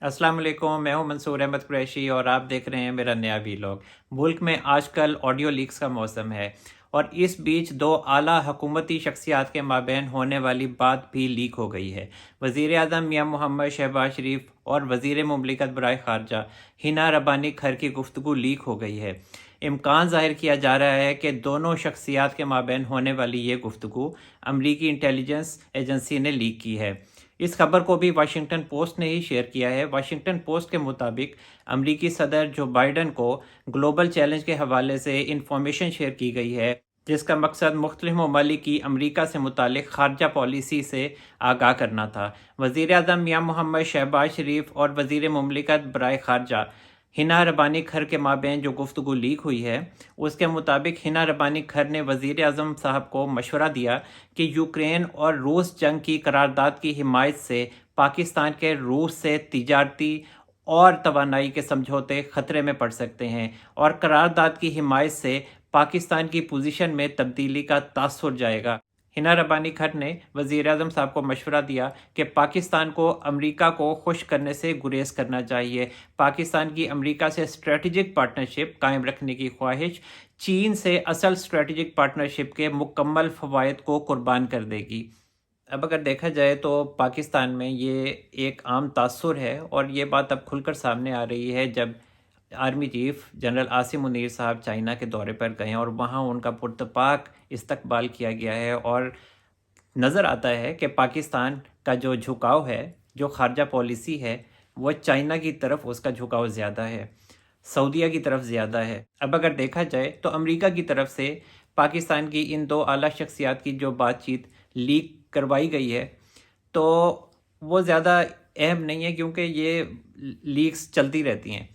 अस्सलाम वालेकुम, मैं हूं मंसूर अहमद कुरैशी और आप देख रहे हैं मेरा नया वीलॉग। मुल्क में आजकल ऑडियो लीक्स का मौसम है और इस बीच दो आला हुकूमती शख्सियात के माबैन होने वाली बात भी लीक हो गई है। वज़ीर आज़म मियां मोहम्मद शहबाज शरीफ और वज़ीर मुमलिकत बराए ख़ारजा हिना रब्बानी खर की गुफ्तगू लीक हो गई है। इम्कान ज़ाहिर किया जा रहा है कि दोनों शख्सियात के माबैन होने वाली ये गुफ्तगू अमरीकी इंटेलिजेंस एजेंसी ने लीक की है। इस खबर को भी वाशिंगटन पोस्ट ने ही शेयर किया है। वाशिंगटन पोस्ट के मुताबिक अमरीकी सदर जो बाइडन को ग्लोबल चैलेंज के हवाले से इंफॉर्मेशन शेयर की गई है, जिसका मकसद मुख्तलिफ ममालिक की अमरीका से मुतालिक खारजा पॉलिसी से आगाह करना था। वज़ीर आज़म मियां मोहम्मद शहबाज शरीफ और वज़ीर मुमलिकत बराए ख़ारजा हिना रब्बानी खर के माबैन जो गुफ्तगू लीक हुई है, उसके मुताबिक हिना रब्बानी खर ने वज़ीर आज़म साहब को मशवरा दिया कि यूक्रेन और रूस जंग की करारदाद की हिमायत से पाकिस्तान के रूस से तिजारती और तवानाई के समझौते ख़तरे में पड़ सकते हैं और करारदाद की हिमायत से पाकिस्तान की पोजीशन में तब्दीली का तासुर जाएगा। हिना रब्बानी खर ने वज़ीर आज़म साहब को मशवरा दिया कि पाकिस्तान को अमरीका को खुश करने से गुरेज करना चाहिए। पाकिस्तान की अमरीका से स्ट्रेटजिक पार्टनरशिप कायम रखने की ख्वाहिश चीन से असल स्ट्रेटजिक पार्टनरशिप के मुकम्मल फ़वाइद को कुर्बान कर देगी। अब अगर देखा जाए तो पाकिस्तान में ये एक आम तासुर है और ये बात अब खुलकर सामने आ रही है जब army chief general Asim Munir साहब चाइना के दौरे पर गए और वहाँ उनका पुरतपाक इस्तकबाल किया गया है और नज़र आता है कि पाकिस्तान का जो झुकाव है, जो खारजा पॉलिसी है, वो चाइना की तरफ उसका झुकाव ज़्यादा है, सऊदीया की तरफ ज़्यादा है। अब अगर देखा जाए तो अमेरिका की तरफ से पाकिस्तान की इन दो आला शख्सियात की जो बातचीत लीक करवाई गई है, तो वो ज़्यादा अहम नहीं है क्योंकि ये लीक्स चलती रहती हैं।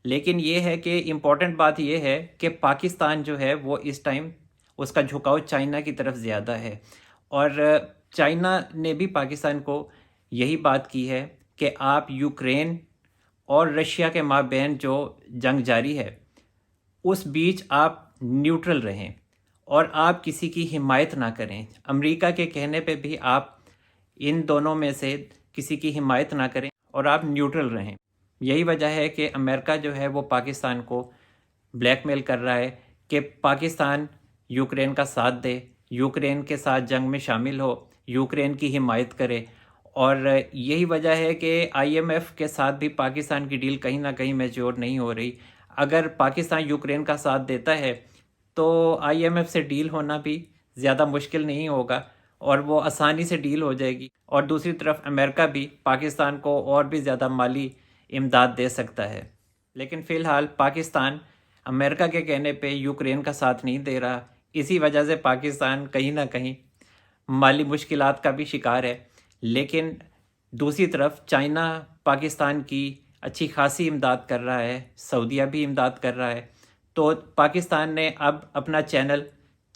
लेकिन ये है कि इम्पॉर्टेंट बात ये है कि पाकिस्तान जो है वो इस टाइम उसका झुकाव चाइना की तरफ ज़्यादा है और चाइना ने भी पाकिस्तान को यही बात की है कि आप यूक्रेन और रशिया के माबैन जो जंग जारी है उस बीच आप न्यूट्रल रहें और आप किसी की हिमायत ना करें। अमेरिका के कहने पे भी आप इन दोनों में से किसी की हिमायत ना करें और आप न्यूट्रल रहें। यही वजह है कि अमेरिका जो है वो पाकिस्तान को ब्लैकमेल कर रहा है कि पाकिस्तान यूक्रेन का साथ दे, यूक्रेन के साथ जंग में शामिल हो, यूक्रेन की हिमायत करे। और यही वजह है कि आईएमएफ के साथ भी पाकिस्तान की डील कहीं ना कहीं मैच्योर नहीं हो रही। अगर पाकिस्तान यूक्रेन का साथ देता है तो आईएमएफ से डील होना भी ज़्यादा मुश्किल नहीं होगा और वो आसानी से डील हो जाएगी। और दूसरी तरफ अमेरिका भी पाकिस्तान को और भी ज़्यादा माली इमदाद दे सकता है। लेकिन फ़िलहाल पाकिस्तान अमेरिका के कहने पे यूक्रेन का साथ नहीं दे रहा। इसी वजह से पाकिस्तान कहीं ना कहीं माली मुश्किलात का भी शिकार है। लेकिन दूसरी तरफ चाइना पाकिस्तान की अच्छी खासी इमदाद कर रहा है, सऊदीया भी इमदाद कर रहा है। तो पाकिस्तान ने अब अपना चैनल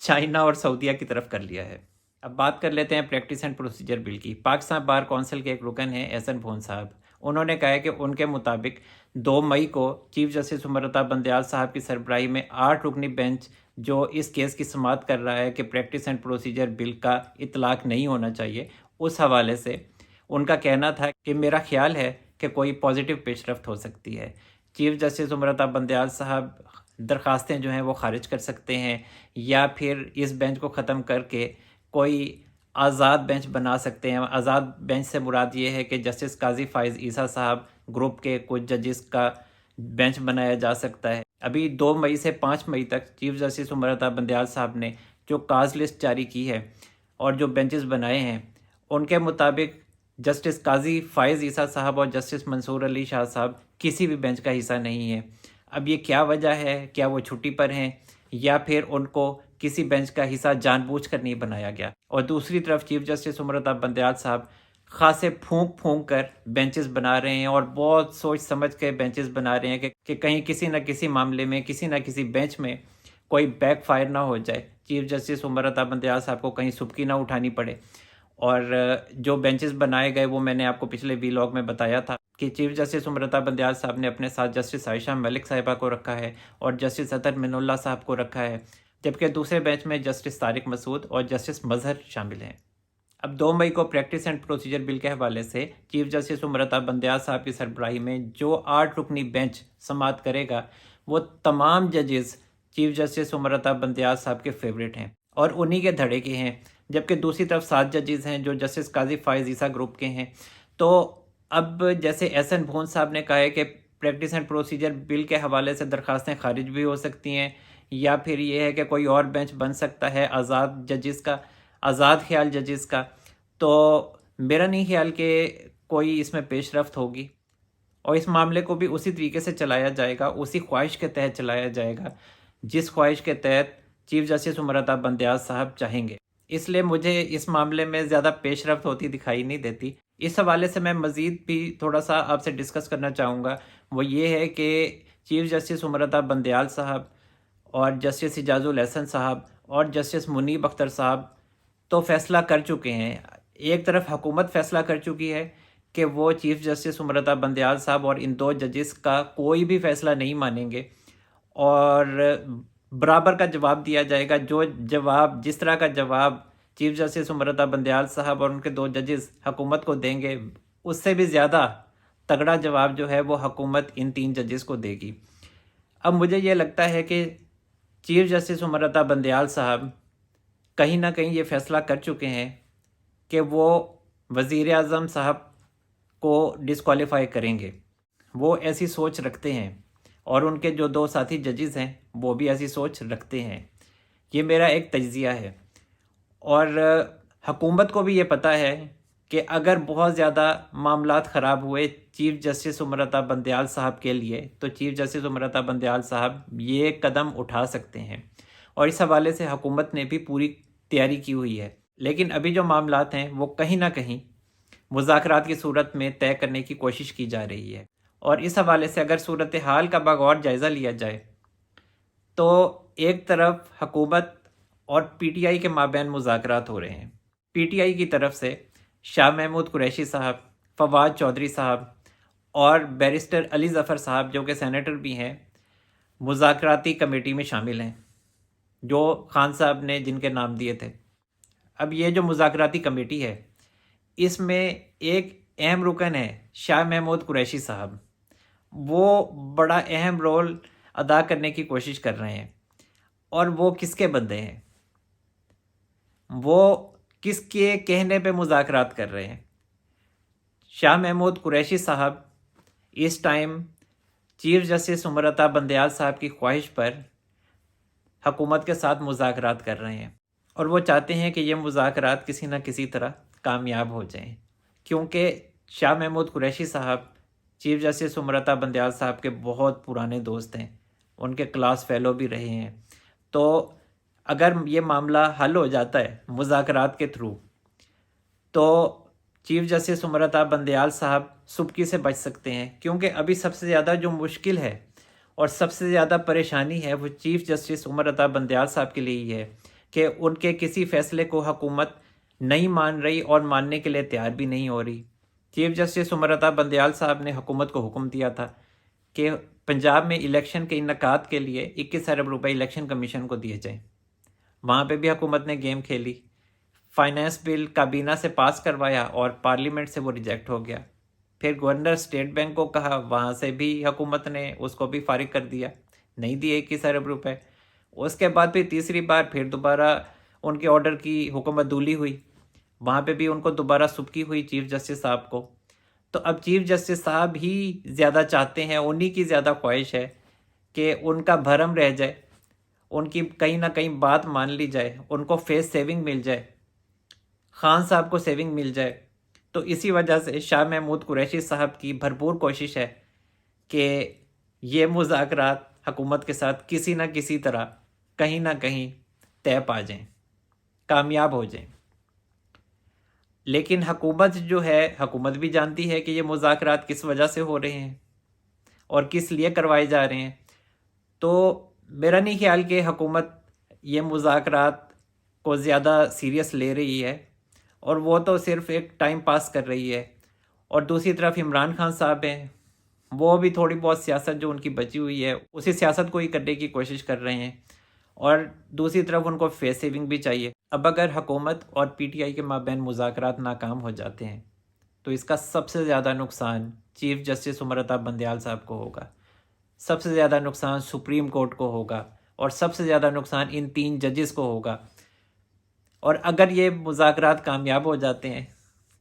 चाइना और सऊदीया की तरफ कर लिया है। अब बात कर लेते हैं प्रैक्टिस एंड प्रोसीजर बिल की। पाकिस्तान बार कौंसिल के एक रुकन हैं एहसन भोन साहब। उन्होंने कहा है कि उनके मुताबिक 2 मई को चीफ जस्टिस उमर अता बंदयाल साहब की सरबराही में 8 रुकनी बेंच जो इस केस की समाअत कर रहा है कि प्रैक्टिस एंड प्रोसीजर बिल का इतलाक नहीं होना चाहिए, उस हवाले से उनका कहना था कि मेरा ख्याल है कि कोई पॉजिटिव पेशरफ्त हो सकती है। चीफ जस्टिस उमर अता बंदयाल साहब दरख्वास्तें जो हैं वो खारिज कर सकते हैं या फिर इस बेंच को ख़त्म करके कोई आज़ाद बेंच बना सकते हैं। आज़ाद बेंच से मुराद ये है कि जस्टिस काजी फ़ाइज़ ईसा साहब ग्रुप के कुछ जजेस का बेंच बनाया जा सकता है। अभी 2 मई से 5 मई तक चीफ जस्टिस उमर अता बंदयाल साहब ने जो काज लिस्ट जारी की है और जो बेंचेस बनाए हैं, उनके मुताबिक जस्टिस काजी फ़ाइज़ ईसा साहब और जस्टिस मंसूर अली शाह साहब किसी भी बेंच का हिस्सा नहीं है। अब ये क्या वजह है, क्या वो छुट्टी पर हैं या फिर उनको किसी बेंच का हिस्सा जानबूझकर नहीं बनाया गया। और दूसरी तरफ चीफ जस्टिस उमर अता बंदयाल साहब खासे फूंक कर बेंचेस बना रहे हैं और बहुत सोच समझ के बेंचेस बना रहे हैं कि कहीं किसी न किसी मामले में किसी न किसी बेंच में कोई बैकफायर ना हो जाए, चीफ जस्टिस उमर अता बंदयाल साहब को कहीं सुबकी ना उठानी पड़े। और जो बेंचेस बनाए गए वो मैंने आपको पिछले वीलॉग में बताया था कि चीफ जस्टिस उमर अता बंदयाल साहब ने अपने साथ जस्टिस आयशा मलिक साहिबा को रखा है और जस्टिस अतर मिनुल्लाह साहब को रखा है, जबकि दूसरे बेंच में जस्टिस तारिक मसूद और जस्टिस मजहर शामिल हैं। अब 2 मई को प्रैक्टिस एंड प्रोसीजर बिल के हवाले से चीफ जस्टिस उमर अता बंदयाल साहब की सरबराही में जो 8 रुकनी बेंच समाअत करेगा, वो तमाम जजेस चीफ जस्टिस उमर अता बंदयाल साहब के फेवरेट हैं और उन्हीं के धड़े के हैं। जबकि दूसरी तरफ 7 जजेस हैं जो जस्टिस काजी फायज ईसा ग्रुप के हैं। तो अब जैसे एहसन भून साहब ने कहा है कि प्रैक्टिस एंड प्रोसीजर बिल के हवाले से दरखास्तें खारिज भी हो सकती हैं, या फिर ये है कि कोई और बेंच बन सकता है आज़ाद जजेस का, आज़ाद ख्याल जजेस का। तो मेरा नहीं ख्याल कि कोई इसमें पेशरफ्त होगी और इस मामले को भी उसी तरीके से चलाया जाएगा, उसी ख्वाहिश के तहत चलाया जाएगा जिस ख्वाहिश के तहत चीफ जस्टिस उमर अता बंदयाल साहब चाहेंगे। इसलिए मुझे इस मामले में ज़्यादा पेशरफ्त होती दिखाई नहीं देती। इस हवाले से मैं मज़ीद भी थोड़ा सा आपसे डिस्कस करना चाहूँगा, वो ये है कि चीफ जस्टिस उमर अता बंदयाल साहब और जस्टिस इजाज़ुल एहसन साहब और जस्टिस मुनीब अख्तर साहब तो फ़ैसला कर चुके हैं। एक तरफ हुकूमत फ़ैसला कर चुकी है कि वो चीफ जस्टिस उमर अता बंदयाल साहब और इन 2 जजेस का कोई भी फ़ैसला नहीं मानेंगे और बराबर का जवाब दिया जाएगा। जो जवाब, जिस तरह का जवाब चीफ जस्टिस उमर अता बंदयाल साहब और उनके 2 जजेस हुकूमत को देंगे, उससे भी ज़्यादा तगड़ा जवाब जो है वो हुकूमत इन 3 जजेस को देगी। अब मुझे ये लगता है कि चीफ जस्टिस उमर अता बंदयाल साहब कहीं ना कहीं ये फ़ैसला कर चुके हैं कि वो वज़ीर आज़म साहब को डिस्क्वालीफाई करेंगे। वो ऐसी सोच रखते हैं और उनके जो 2 साथी जजेस हैं वो भी ऐसी सोच रखते हैं। ये मेरा एक तज्ज़िया है और हुकूमत को भी ये पता है कि अगर बहुत ज़्यादा मामलात ख़राब हुए चीफ जस्टिस उमर अता बंदयाल साहब के लिए, तो चीफ जस्टिस उमर अता बंदयाल साहब ये कदम उठा सकते हैं और इस हवाले से हुकूमत ने भी पूरी तैयारी की हुई है। लेकिन अभी जो मामलात हैं वो कहीं ना कहीं मुज़ाकरात की सूरत में तय करने की कोशिश की जा रही है और इस हवाले से अगर सूरत हाल का बगौर जायज़ा लिया जाए तो एक तरफ हुकूमत और पीटीआई के माबैन मुज़ाकरात हो रहे हैं। पीटीआई की तरफ से शाह महमूद कुरैशी साहब, फवाद चौधरी साहब और बैरिस्टर अली ज़फ़र साहब जो कि सेनेटर भी हैं, मुज़ाकराती कमेटी में शामिल हैं जो खान साहब ने जिनके नाम दिए थे। अब ये जो मुज़ाकराती कमेटी है इसमें एक अहम रुकन है शाह महमूद कुरैशी साहब। वो बड़ा अहम रोल अदा करने की कोशिश कर रहे हैं और वो किसके बंदे हैं, वो किसके कहने पे मुज़ाकरात कर रहे हैं। शाह महमूद कुरैशी साहब इस time chief justice Umar Ata Bandial साहब की ख्वाहिश पर हुकूमत के साथ मुज़ाकरात कर रहे हैं और वो चाहते हैं कि ये मुज़ाकरात किसी न किसी तरह कामयाब हो जाएं, क्योंकि शाह महमूद कुरैशी साहब चीफ जस्टिस उमर अता बंदयाल साहब के बहुत पुराने दोस्त हैं, उनके क्लास फेलो भी रहे हैं। तो अगर ये मामला हल हो जाता है मुज़ाकरात के थ्रू तो चीफ जस्टिस उमर अता बंदयाल साहब सुबकी से बच सकते हैं, क्योंकि अभी सबसे ज़्यादा जो मुश्किल है और सबसे ज़्यादा परेशानी है वो चीफ जस्टिस उमर अता बंदयाल साहब के लिए ही है कि उनके किसी फ़ैसले को हुकूमत नहीं मान रही और मानने के लिए तैयार भी नहीं हो रही। चीफ जस्टिस उमर अता बंदयाल साहब ने हुकूमत को हुक्म दिया था कि पंजाब में इलेक्शन के इनकाद के लिए 21 अरब रुपए इलेक्शन कमीशन को दिए जाएं। वहाँ पे भी हुकूमत ने गेम खेली, फाइनेंस बिल काबीना से पास करवाया और पार्लियामेंट से वो रिजेक्ट हो गया। फिर गवर्नर स्टेट बैंक को कहा, वहाँ से भी हुकूमत ने उसको भी फारिग कर दिया, नहीं दिए 21 अरब रुपए। उसके बाद फिर तीसरी बार फिर दोबारा उनके ऑर्डर की हुकूमतदूली हुई, वहाँ पे भी उनको दोबारा सुबकी हुई चीफ जस्टिस साहब को। तो अब चीफ जस्टिस साहब ही ज़्यादा चाहते हैं, उन्हीं की ज़्यादा ख्वाहिश है कि उनका भरम रह जाए, उनकी कहीं ना कहीं बात मान ली जाए, उनको फेस सेविंग मिल जाए, खान साहब को सेविंग मिल जाए। तो इसी वजह से शाह महमूद कुरैशी साहब की भरपूर कोशिश है कि ये मुज़ाकरात हुकूमत के साथ किसी न किसी तरह कहीं ना कहीं तय पा जाएं, कामयाब हो जाएं। लेकिन हुकूमत जो है, हुकूमत भी जानती है कि ये मुज़ाकरात किस वजह से हो रहे हैं और किस लिए करवाए जा रहे हैं। तो मेरा नहीं ख्याल कि हुकूमत ये मुज़ाकरात को ज़्यादा सीरियस ले रही है और वो तो सिर्फ़ एक टाइम पास कर रही है। और दूसरी तरफ इमरान खान साहब हैं, वो भी थोड़ी बहुत सियासत जो उनकी बची हुई है उसी सियासत को ही करने की कोशिश कर रहे हैं और दूसरी तरफ उनको फेस सेविंग भी चाहिए। اب اگر حکومت اور پی ٹی آئی کے مابین مذاکرات ناکام ہو جاتے ہیں تو اس کا سب سے زیادہ نقصان چیف جسٹس امرتا بندیال صاحب کو ہوگا، سب سے زیادہ نقصان سپریم کورٹ کو ہوگا، اور سب سے زیادہ نقصان ان 3 ججز کو ہوگا۔ اور اگر یہ مذاکرات کامیاب ہو جاتے ہیں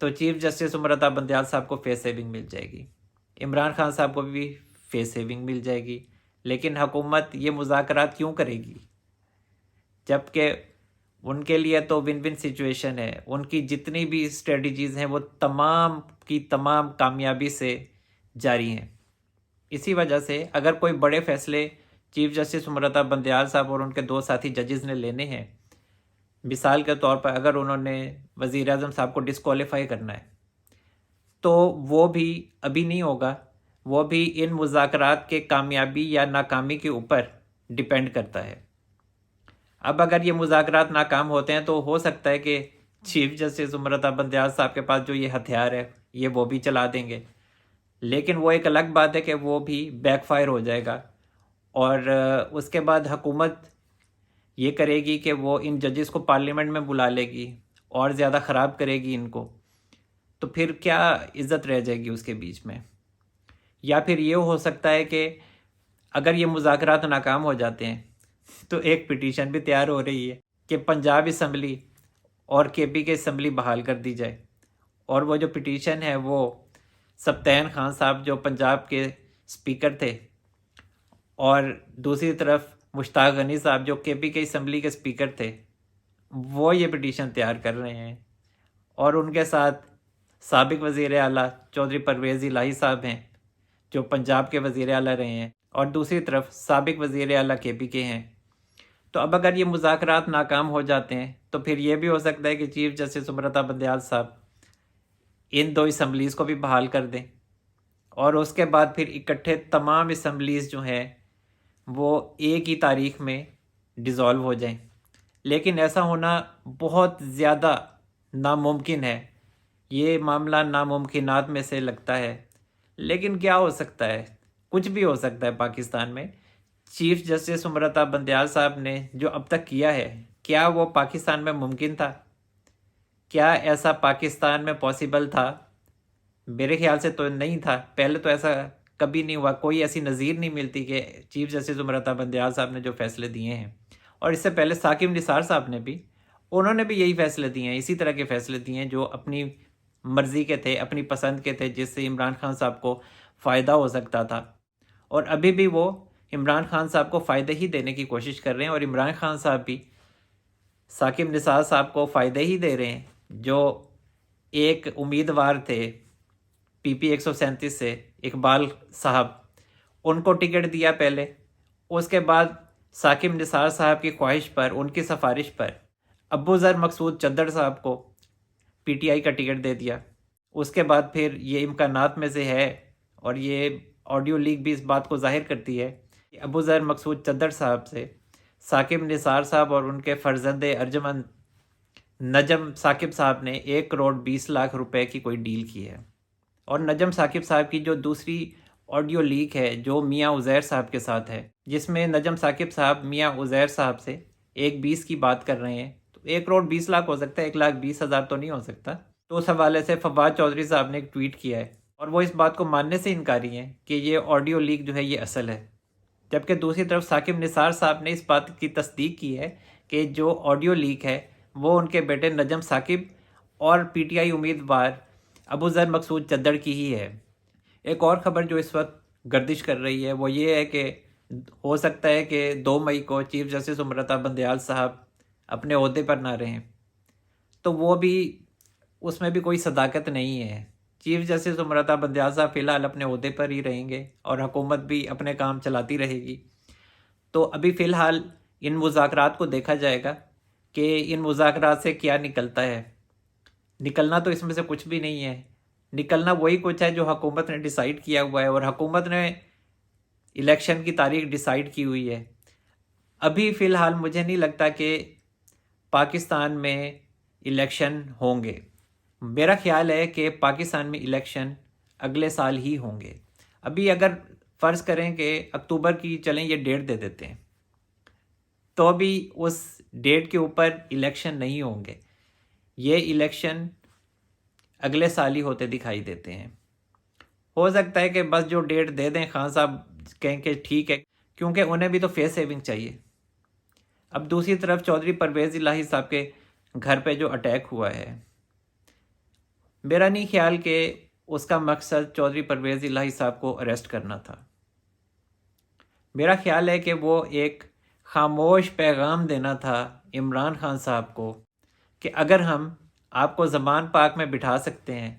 تو چیف جسٹس امرتا بندیال صاحب کو فیس سیونگ مل جائے گی، عمران خان صاحب کو بھی فیس سیونگ مل جائے گی، لیکن حکومت یہ مذاکرات کیوں کرے گی جبکہ ان کے لیے تو ون ون سچویشن ہے، ان کی جتنی بھی اسٹریٹجیز ہیں وہ تمام کی تمام کامیابی سے جاری ہیں۔ اسی وجہ سے اگر کوئی بڑے فیصلے چیف جسٹس امرتا بندیال صاحب اور ان کے 2 ساتھی ججز نے لینے ہیں، مثال کے طور پر اگر انہوں نے وزیر اعظم صاحب کو ڈسکوالیفائی کرنا ہے تو وہ بھی ابھی نہیں ہوگا، وہ بھی ان مذاکرات کے کامیابی یا ناکامی کے اوپر ڈیپینڈ کرتا ہے۔ اب اگر یہ مذاکرات ناکام ہوتے ہیں تو ہو سکتا ہے کہ چیف جسٹس امرتا بندیال صاحب کے پاس جو یہ ہتھیار ہے یہ وہ بھی چلا دیں گے، لیکن وہ ایک الگ بات ہے کہ وہ بھی بیک فائر ہو جائے گا، اور اس کے بعد حکومت یہ کرے گی کہ وہ ان ججز کو پارلیمنٹ میں بلا لے گی اور زیادہ خراب کرے گی ان کو، تو پھر کیا عزت رہ جائے گی اس کے بیچ میں؟ یا پھر یہ ہو سکتا ہے کہ اگر یہ مذاکرات ناکام ہو جاتے ہیں تو ایک پٹیشن بھی تیار ہو رہی ہے کہ پنجاب اسمبلی اور کے پی کے اسمبلی بحال کر دی جائے، اور وہ جو پٹیشن ہے وہ سبطین خان صاحب جو پنجاب کے اسپیکر تھے اور دوسری طرف مشتاق غنی صاحب جو کے پی کے اسمبلی کے اسپیکر تھے، وہ یہ پٹیشن تیار کر رہے ہیں، اور ان کے ساتھ سابق وزیر اعلیٰ چودھری پرویز الہی صاحب ہیں جو پنجاب کے وزیر اعلیٰ رہے ہیں، اور دوسری طرف سابق وزیر اعلیٰ کے پی کے ہیں۔ تو اب اگر یہ مذاکرات ناکام ہو جاتے ہیں تو پھر یہ بھی ہو سکتا ہے کہ چیف جسٹس امرتا بندیال صاحب ان 2 اسمبلیز کو بھی بحال کر دیں، اور اس کے بعد پھر اکٹھے تمام اسمبلیز جو ہیں وہ ایک ہی تاریخ میں ڈیزالو ہو جائیں، لیکن ایسا ہونا بہت زیادہ ناممکن ہے، یہ معاملہ ناممکنات میں سے لگتا ہے، لیکن کیا ہو سکتا ہے؟ کچھ بھی ہو سکتا ہے پاکستان میں۔ چیف جسٹس امرتا بندیال صاحب نے جو اب تک کیا ہے، کیا وہ پاکستان میں ممکن تھا؟ کیا ایسا پاکستان میں پاسبل تھا؟ میرے خیال سے تو نہیں تھا، پہلے تو ایسا کبھی نہیں ہوا، کوئی ایسی نظیر نہیں ملتی کہ چیف جسٹس امرتا بندیال صاحب نے جو فیصلے دیے ہیں، اور اس سے پہلے ثاقب نثار صاحب نے بھی، انہوں نے بھی یہی فیصلے دیے ہیں، اسی طرح کے فیصلے دیے ہیں جو اپنی مرضی کے تھے، اپنی پسند کے تھے، جس سے عمران خان صاحب کو فائدہ ہو سکتا تھا، اور ابھی بھی وہ عمران خان صاحب کو فائدے ہی دینے کی کوشش کر رہے ہیں، اور عمران خان صاحب بھی ثاقب نثار صاحب کو فائدے ہی دے رہے ہیں، جو ایک امیدوار تھے پی پی 137 سے اقبال صاحب، ان کو ٹکٹ دیا پہلے، اس کے بعد ثاقب نثار صاحب کی خواہش پر، ان کی سفارش پر ابو ذر مقصود چدر صاحب کو پی ٹی آئی کا ٹکٹ دے دیا۔ اس کے بعد پھر یہ امکانات میں سے ہے، اور یہ آڈیو لیک بھی اس بات کو ظاہر کرتی ہے کہ ابو ذر مقصود چدر صاحب سے ثاقب نثار صاحب اور ان کے فرزند ارجمند نجم ثاقب صاحب نے 1,20,00,000 روپے کی کوئی ڈیل کی ہے، اور نجم ثاقب صاحب کی جو دوسری آڈیو لیک ہے جو میاں عزیر صاحب کے ساتھ ہے، جس میں نجم ثاقب صاحب میاں عزیر صاحب سے 1,20 کی بات کر رہے ہیں، تو 1,20,00,000 ہو سکتا ہے، 1,20,000 تو نہیں ہو سکتا۔ تو اس حوالے سے فواد چودھری صاحب نے ایک ٹویٹ کیا ہے، اور وہ اس بات کو ماننے سے انکاری ہیں کہ یہ آڈیو لیک جو ہے یہ اصل ہے، جبکہ دوسری طرف ثاقب نثار صاحب نے اس بات کی تصدیق کی ہے کہ جو آڈیو لیک ہے وہ ان کے بیٹے نجم ثاقب اور پی ٹی آئی امیدوار ابو ذر مقصود چدر کی ہی ہے۔ ایک اور خبر جو اس وقت گردش کر رہی ہے وہ یہ ہے کہ ہو سکتا ہے کہ 2 مئی کو چیف جسٹس امرتا بندیال صاحب اپنے عہدے پر نہ رہیں، تو وہ بھی اس میں بھی کوئی صداقت نہیں ہے۔ چیف جسٹس امرتا بندیال صاحب فی الحال اپنے عہدے پر ہی رہیں گے، اور حکومت بھی اپنے کام چلاتی رہے گی۔ تو ابھی فی الحال ان مذاکرات کو دیکھا جائے گا کہ ان مذاکرات سے کیا نکلتا ہے۔ نکلنا تو اس میں سے کچھ بھی نہیں ہے، نکلنا وہی کچھ ہے جو حکومت نے ڈیسائیڈ کیا ہوا ہے، اور حکومت نے الیکشن کی تاریخ ڈیسائیڈ کی ہوئی ہے۔ ابھی فی الحال مجھے نہیں لگتا کہ پاکستان میں الیکشن ہوں گے، میرا خیال ہے کہ پاکستان میں الیکشن اگلے سال ہی ہوں گے۔ ابھی اگر فرض کریں کہ اکتوبر کی چلیں یہ ڈیٹ دے دیتے ہیں، تو بھی اس ڈیٹ کے اوپر الیکشن نہیں ہوں گے. یہ الیکشن اگلے سال ہی ہوتے دکھائی دیتے ہیں. ہو سکتا ہے کہ بس جو ڈیٹ دے دیں خان صاحب کہیں کہ ٹھیک ہے، کیونکہ انہیں بھی تو فیس سیونگ چاہیے. اب دوسری طرف چودھری پرویز الہی صاحب کے گھر پہ جو اٹیک ہوا ہے، میرا نہیں خیال کہ اس کا مقصد چودھری پرویز الہی صاحب کو اریسٹ کرنا تھا. میرا خیال ہے کہ وہ ایک خاموش پیغام دینا تھا عمران خان صاحب کو کہ اگر ہم آپ کو زمان پاک میں بٹھا سکتے ہیں،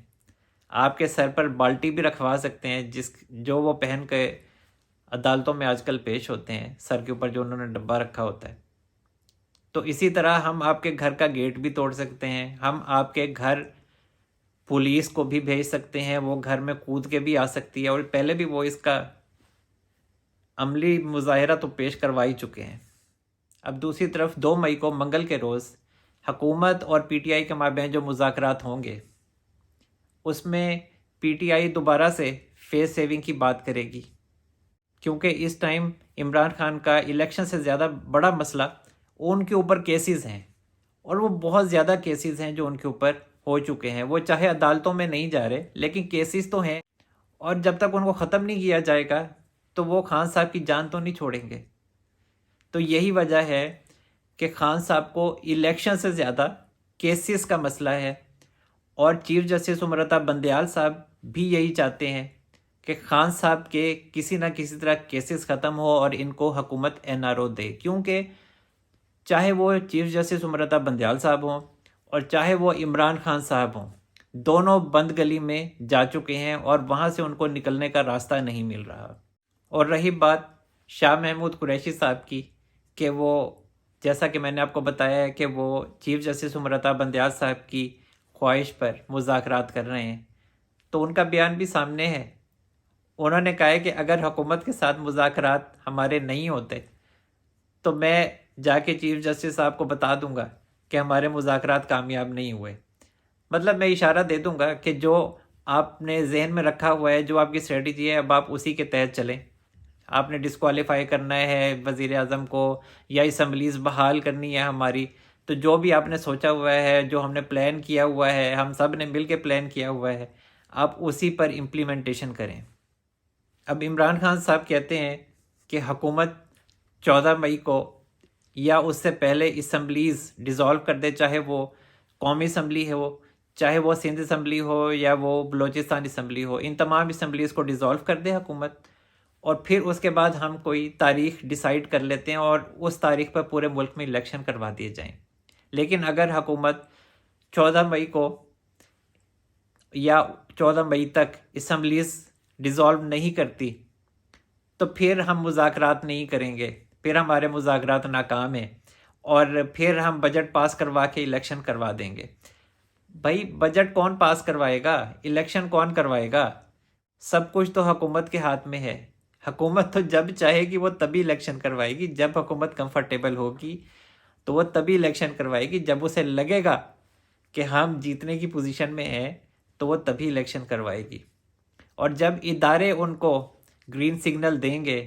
آپ کے سر پر بالٹی بھی رکھوا سکتے ہیں جو وہ پہن کے عدالتوں میں آج کل پیش ہوتے ہیں، سر کے اوپر جو انہوں نے ڈبہ رکھا ہوتا ہے، تو اسی طرح ہم آپ کے گھر کا گیٹ بھی توڑ سکتے ہیں. ہم آپ کے گھر پولیس کو بھی بھیج سکتے ہیں، وہ گھر میں کود کے بھی آ سکتی ہے، اور پہلے بھی وہ اس کا عملی مظاہرہ تو پیش کروا ہی چکے ہیں. اب دوسری طرف 2 مئی کو منگل کے روز حکومت اور پی ٹی آئی کے مابین جو مذاکرات ہوں گے، اس میں پی ٹی آئی دوبارہ سے فیس سیونگ کی بات کرے گی، کیونکہ اس ٹائم عمران خان کا الیکشن سے زیادہ بڑا مسئلہ ان کے اوپر کیسز ہیں، اور وہ بہت زیادہ کیسز ہیں جو ان کے اوپر ہو چکے ہیں. وہ چاہے عدالتوں میں نہیں جا رہے لیکن کیسز تو ہیں، اور جب تک ان کو ختم نہیں کیا جائے گا تو وہ خان صاحب کی جان تو نہیں چھوڑیں گے. تو یہی وجہ ہے کہ خان صاحب کو الیکشن سے زیادہ کیسز کا مسئلہ ہے، اور چیف جسٹس امرتا بندیال صاحب بھی یہی چاہتے ہیں کہ خان صاحب کے کسی نہ کسی طرح کیسز ختم ہو اور ان کو حکومت این آر او دے. کیونکہ چاہے وہ چیف جسٹس امرتا بندیال صاحب ہوں اور چاہے وہ عمران خان صاحب ہوں، دونوں بند گلی میں جا چکے ہیں اور وہاں سے ان کو نکلنے کا راستہ نہیں مل رہا. اور رہی بات شاہ محمود قریشی صاحب کی، کہ وہ جیسا کہ میں نے آپ کو بتایا ہے کہ وہ چیف جسٹس امرتا بندیال صاحب کی خواہش پر مذاکرات کر رہے ہیں، تو ان کا بیان بھی سامنے ہے. انہوں نے کہا ہے کہ اگر حکومت کے ساتھ مذاکرات ہمارے نہیں ہوتے تو میں جا کے چیف جسٹس صاحب کو بتا دوں گا کہ ہمارے مذاکرات کامیاب نہیں ہوئے. مطلب میں اشارہ دے دوں گا کہ جو آپ نے ذہن میں رکھا ہوا ہے، جو آپ کی اسٹریٹجی ہے، اب آپ اسی کے تحت چلیں. آپ نے ڈسکوالیفائی کرنا ہے وزیر اعظم کو یا اسمبلیز بحال کرنی ہے ہماری، تو جو بھی آپ نے سوچا ہوا ہے، جو ہم نے پلان کیا ہوا ہے، ہم سب نے مل کے پلان کیا ہوا ہے، آپ اسی پر امپلیمنٹیشن کریں. اب عمران خان صاحب کہتے ہیں کہ حکومت 14 مئی کو یا اس سے پہلے اسمبلیز ڈیزالو کر دے، چاہے وہ قومی اسمبلی ہو، چاہے وہ سندھ اسمبلی ہو یا وہ بلوچستان اسمبلی ہو، ان تمام اسمبلیز کو ڈیزالو کر دے حکومت، اور پھر اس کے بعد ہم کوئی تاریخ ڈیسائیڈ کر لیتے ہیں اور اس تاریخ پر پورے ملک میں الیکشن کروا دیے جائیں. لیکن اگر حکومت 14 مئی کو یا 14 مئی تک اسمبلیز ڈیزالو نہیں کرتی تو پھر ہم مذاکرات نہیں کریں گے، پھر ہمارے مذاکرات ناکام ہیں، اور پھر ہم بجٹ پاس کروا کے الیکشن کروا دیں گے. بھائی بجٹ کون پاس کروائے گا؟ الیکشن کون کروائے گا؟ سب کچھ تو حکومت کے ہاتھ میں ہے. حکومت تو جب چاہے گی وہ تبھی الیکشن کروائے گی، جب حکومت کمفرٹیبل ہوگی تو وہ تبھی الیکشن کروائے گی، جب اسے لگے گا کہ ہم جیتنے کی پوزیشن میں ہیں تو وہ تبھی الیکشن کروائے گی. اور جب ادارے ان کو گرین سگنل دیں گے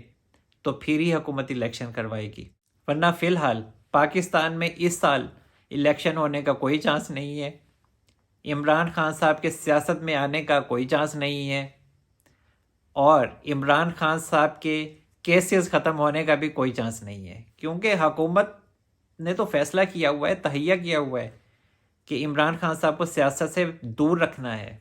تو پھر ہی حکومت الیکشن کروائے گی، ورنہ فی الحال پاکستان میں اس سال الیکشن ہونے کا کوئی چانس نہیں ہے، عمران خان صاحب کے سیاست میں آنے کا کوئی چانس نہیں ہے، اور عمران خان صاحب کے کیسز ختم ہونے کا بھی کوئی چانس نہیں ہے. کیونکہ حکومت نے تو فیصلہ کیا ہوا ہے، تہیہ کیا ہوا ہے کہ عمران خان صاحب کو سیاست سے دور رکھنا ہے،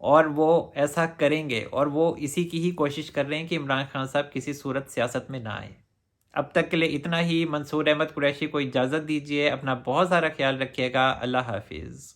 اور وہ ایسا کریں گے، اور وہ اسی کی ہی کوشش کر رہے ہیں کہ عمران خان صاحب کسی صورت سیاست میں نہ آئے. اب تک کے لیے اتنا ہی. منصور احمد قریشی کو اجازت دیجیے. اپنا بہت سارا خیال رکھیے گا. اللہ حافظ.